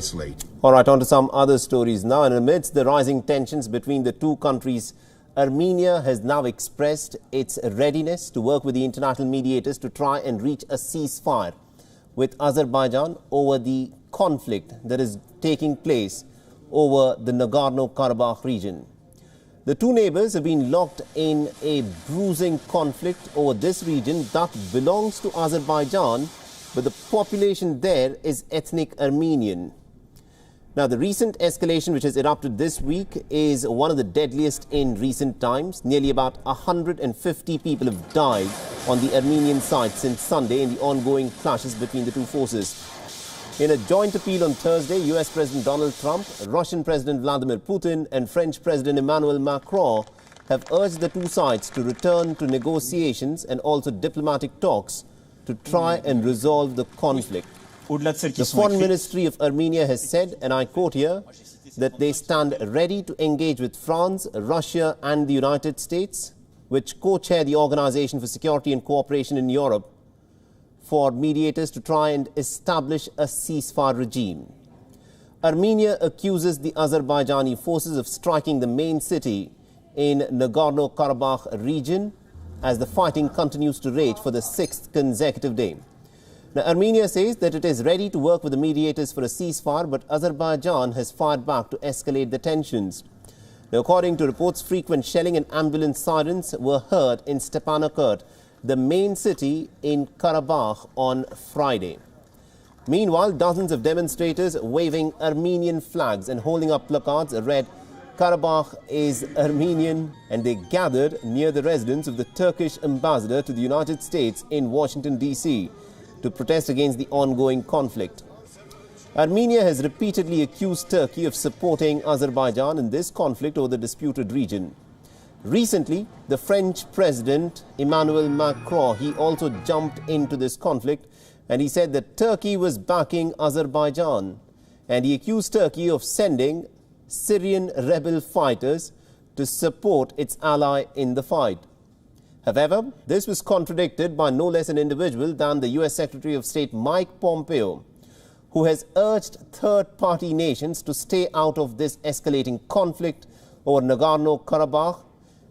slate. All right, on to some other stories now. And amidst the rising tensions between the two countries, Armenia has now expressed its readiness to work with the international mediators to try and reach a ceasefire with Azerbaijan over the conflict that is taking place over the Nagorno-Karabakh region. The two neighbors have been locked in a bruising conflict over this region that belongs to Azerbaijan, but the population there is ethnic Armenian. Now, the recent escalation which has erupted this week is one of the deadliest in recent times. Nearly about 150 people have died on the Armenian side since Sunday in the ongoing clashes between the two forces. In a joint appeal on Thursday, US President Donald Trump, Russian President Vladimir Putin and French President Emmanuel Macron have urged the two sides to return to negotiations and also diplomatic talks to try and resolve the conflict. The Foreign Ministry of Armenia has said, and I quote here, that they stand ready to engage with France, Russia and the United States, which co-chair the Organization for Security and Cooperation in Europe, for mediators to try and establish a ceasefire regime. Armenia accuses the Azerbaijani forces of striking the main city in Nagorno-Karabakh region as the fighting continues to rage for the sixth consecutive day. Now, Armenia says that it is ready to work with the mediators for a ceasefire, but Azerbaijan has fired back to escalate the tensions. Now, according to reports, frequent shelling and ambulance sirens were heard in Stepanakert, the main city in Karabakh, on Friday. Meanwhile, dozens of demonstrators waving Armenian flags and holding up placards read, "Karabakh is Armenian," and they gathered near the residence of the Turkish ambassador to the United States in Washington, D.C., to protest against the ongoing conflict. Armenia has repeatedly accused Turkey of supporting Azerbaijan in this conflict over the disputed region. Recently, the French President Emmanuel Macron, he also jumped into this conflict, and he said that Turkey was backing Azerbaijan, and he accused Turkey of sending Syrian rebel fighters to support its ally in the fight. However, this was contradicted by no less an individual than the U.S. Secretary of State Mike Pompeo, who has urged third-party nations to stay out of this escalating conflict over Nagorno-Karabakh,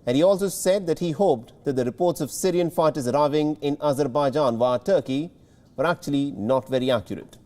and he also said that he hoped that the reports of Syrian fighters arriving in Azerbaijan via Turkey were actually not very accurate.